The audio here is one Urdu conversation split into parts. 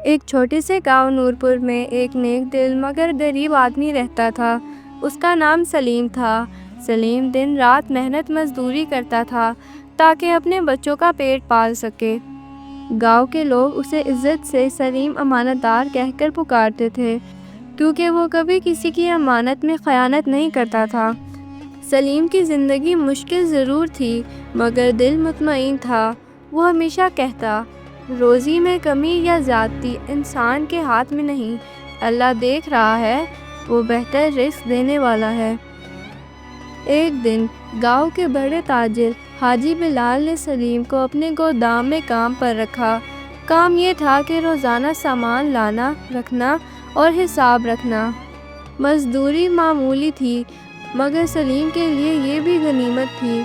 ایک چھوٹے سے گاؤں نورپور میں ایک نیک دل مگر غریب آدمی رہتا تھا۔ اس کا نام سلیم تھا۔ سلیم دن رات محنت مزدوری کرتا تھا تاکہ اپنے بچوں کا پیٹ پال سکے۔ گاؤں کے لوگ اسے عزت سے سلیم امانت دار کہہ کر پکارتے تھے، کیونکہ وہ کبھی کسی کی امانت میں خیانت نہیں کرتا تھا۔ سلیم کی زندگی مشکل ضرور تھی مگر دل مطمئن تھا۔ وہ ہمیشہ کہتا، روزی میں کمی یا زیادتی انسان کے ہاتھ میں نہیں، اللہ دیکھ رہا ہے، وہ بہتر رزق دینے والا ہے۔ ایک دن گاؤں کے بڑے تاجر حاجی بلال نے سلیم کو اپنے گودام میں کام پر رکھا۔ کام یہ تھا کہ روزانہ سامان لانا، رکھنا اور حساب رکھنا۔ مزدوری معمولی تھی مگر سلیم کے لیے یہ بھی غنیمت تھی۔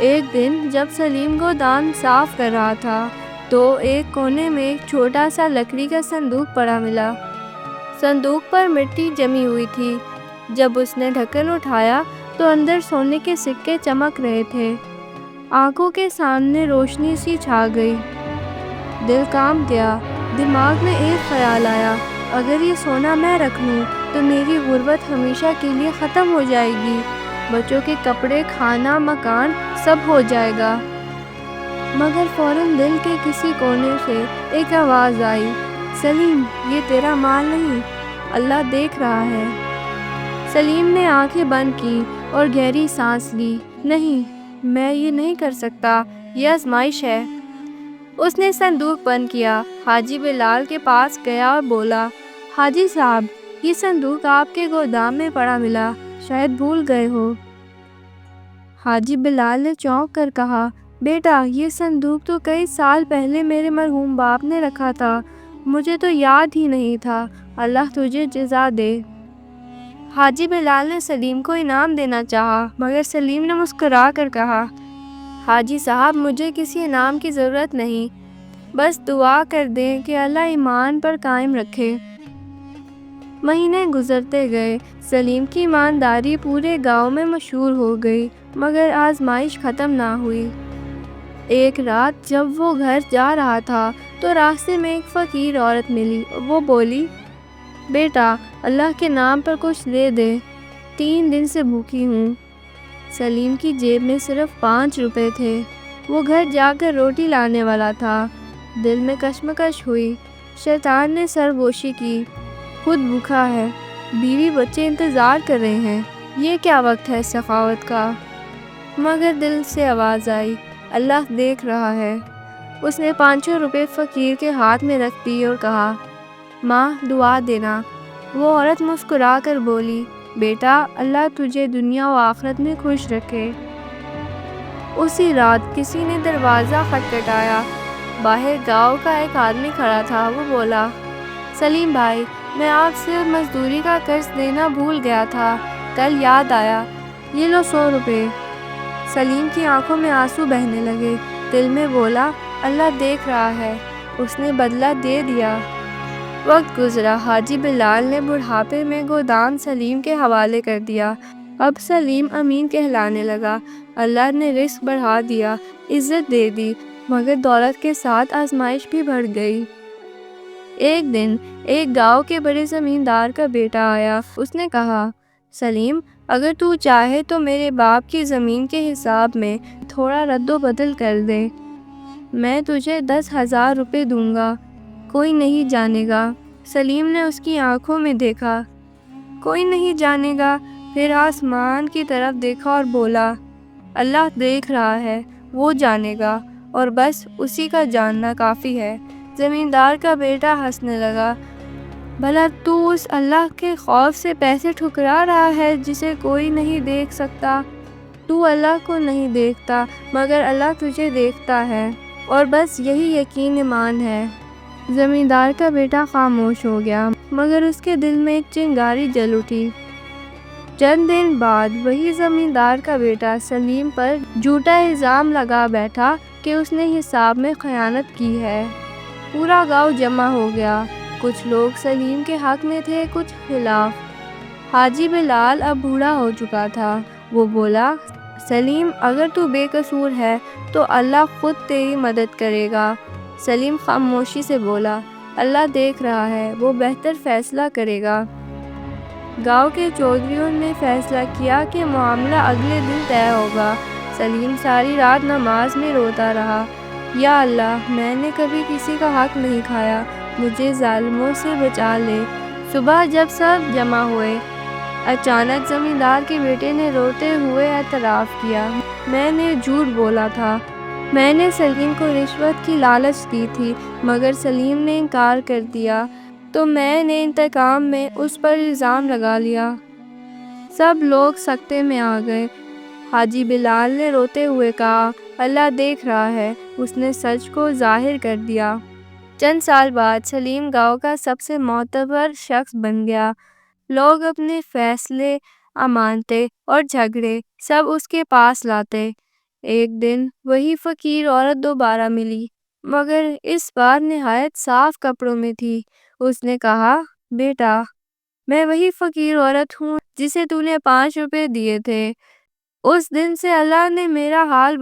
ایک دن جب سلیم گودام صاف کر رہا تھا تو ایک کونے میں ایک چھوٹا سا لکڑی کا صندوق پڑا ملا۔ صندوق پر مٹی جمی ہوئی تھی۔ جب اس نے ڈھکن اٹھایا تو اندر سونے کے سکے چمک رہے تھے۔ آنکھوں کے سامنے روشنی سی چھا گئی۔ دل کانپ گیا۔ دماغ میں ایک خیال آیا، اگر یہ سونا میں رکھ لوں تو میری غربت ہمیشہ کے لیے ختم ہو جائے گی، بچوں کے کپڑے، کھانا، مکان سب ہو جائے گا۔ مگر فوراً دل کے کسی کونے سے ایک آواز آئی، سلیم، یہ تیرا مال نہیں، اللہ دیکھ رہا ہے۔ سلیم نے آنکھیں بند کی اور گہری سانس لی۔ نہیں، میں یہ نہیں کر سکتا، یہ آزمائش ہے۔ اس نے صندوق بند کیا، حاجی بلال کے پاس گیا اور بولا، حاجی صاحب، یہ صندوق آپ کے گودام میں پڑا ملا، شاید بھول گئے ہو۔ حاجی بلال نے چونک کر کہا، بیٹا، یہ صندوق تو کئی سال پہلے میرے مرحوم باپ نے رکھا تھا، مجھے تو یاد ہی نہیں تھا، اللہ تجھے جزا دے۔ حاجی بلال نے سلیم کو انعام دینا چاہا مگر سلیم نے مسکرا کر کہا، حاجی صاحب، مجھے کسی انعام کی ضرورت نہیں، بس دعا کر دیں کہ اللہ ایمان پر قائم رکھے۔ مہینے گزرتے گئے۔ سلیم کی ایمانداری پورے گاؤں میں مشہور ہو گئی مگر آزمائش ختم نہ ہوئی۔ ایک رات جب وہ گھر جا رہا تھا تو راستے میں ایک فقیر عورت ملی۔ وہ بولی، بیٹا، اللہ کے نام پر کچھ دے دے، 3 دن سے بھوکی ہوں۔ سلیم کی جیب میں صرف 5 روپے تھے۔ وہ گھر جا کر روٹی لانے والا تھا۔ دل میں کشمکش ہوئی۔ شیطان نے سرگوشی کی، خود بھوکا ہے، بیوی بچے انتظار کر رہے ہیں، یہ کیا وقت ہے سخاوت کا؟ مگر دل سے آواز آئی، اللہ دیکھ رہا ہے۔ اس نے 500 روپے فقیر کے ہاتھ میں رکھ دی اور کہا، ماں، دعا دینا۔ وہ عورت مسکرا کر بولی، بیٹا، اللہ تجھے دنیا و آخرت میں خوش رکھے۔ اسی رات کسی نے دروازہ کھٹکھٹایا۔ باہر گاؤں کا ایک آدمی کھڑا تھا۔ وہ بولا، سلیم بھائی، میں آپ سے مزدوری کا قرض دینا بھول گیا تھا، کل یاد آیا، یہ لو 100 روپے۔ سلیم کی آنکھوں میں آنسو بہنے لگے۔ دل میں بولا، اللہ دیکھ رہا ہے، اس نے بدلہ دے دیا۔ وقت گزرا۔ حاجی بلال نے بڑھاپے میں گودام سلیم کے حوالے کر دیا۔ اب سلیم امین کہلانے لگا۔ اللہ نے رزق بڑھا دیا، عزت دے دی، مگر دولت کے ساتھ آزمائش بھی بڑھ گئی۔ ایک دن ایک گاؤں کے بڑے زمیندار کا بیٹا آیا۔ اس نے کہا، سلیم، اگر تو چاہے تو میرے باپ کی زمین کے حساب میں تھوڑا رد و بدل کر دے، میں تجھے 10,000 روپے دوں گا، کوئی نہیں جانے گا۔ سلیم نے اس کی آنکھوں میں دیکھا، کوئی نہیں جانے گا، پھر آسمان کی طرف دیکھا اور بولا، اللہ دیکھ رہا ہے، وہ جانے گا، اور بس اسی کا جاننا کافی ہے۔ زمیندار کا بیٹا ہنسنے لگا، بھلا تو اس اللہ کے خوف سے پیسے ٹھکرا رہا ہے جسے کوئی نہیں دیکھ سکتا؟ تو اللہ کو نہیں دیکھتا مگر اللہ تجھے دیکھتا ہے، اور بس یہی یقین ایمان ہے۔ زمیندار کا بیٹا خاموش ہو گیا مگر اس کے دل میں ایک چنگاری جل اٹھی۔ چند دن بعد وہی زمیندار کا بیٹا سلیم پر جھوٹا الزام لگا بیٹھا کہ اس نے حساب میں خیانت کی ہے۔ پورا گاؤں جمع ہو گیا۔ کچھ لوگ سلیم کے حق میں تھے، کچھ خلاف۔ حاجی بلال اب بوڑھا ہو چکا تھا۔ وہ بولا، سلیم، اگر تو بے قصور ہے تو اللہ خود تیری مدد کرے گا۔ سلیم خاموشی سے بولا، اللہ دیکھ رہا ہے، وہ بہتر فیصلہ کرے گا۔ گاؤں کے چودھریوں نے فیصلہ کیا کہ معاملہ اگلے دن طے ہوگا۔ سلیم ساری رات نماز میں روتا رہا، یا اللہ، میں نے کبھی کسی کا حق نہیں کھایا، مجھے ظالموں سے بچا لے۔ صبح جب سب جمع ہوئے، اچانک زمیندار کے بیٹے نے روتے ہوئے اعتراف کیا، میں نے جھوٹ بولا تھا، میں نے سلیم کو رشوت کی لالچ دی تھی، مگر سلیم نے انکار کر دیا تو میں نے انتقام میں اس پر الزام لگا لیا۔ سب لوگ سکتے میں آ گئے۔ حاجی بلال نے روتے ہوئے کہا، اللہ دیکھ رہا ہے، اس نے سچ کو ظاہر کر دیا۔ چند سال بعد سلیم گاؤں کا سب سے معتبر شخص بن گیا۔ لوگ اپنے فیصلے، امانتیں اور جھگڑے سب اس کے پاس لاتے۔ ایک دن وہی فقیر عورت دوبارہ ملی، مگر اس بار نہایت صاف کپڑوں میں تھی۔ اس نے کہا، بیٹا، میں وہی فقیر عورت ہوں جسے تو نے 5 روپے دیے تھے۔ اس دن سے اللہ نے میرا حال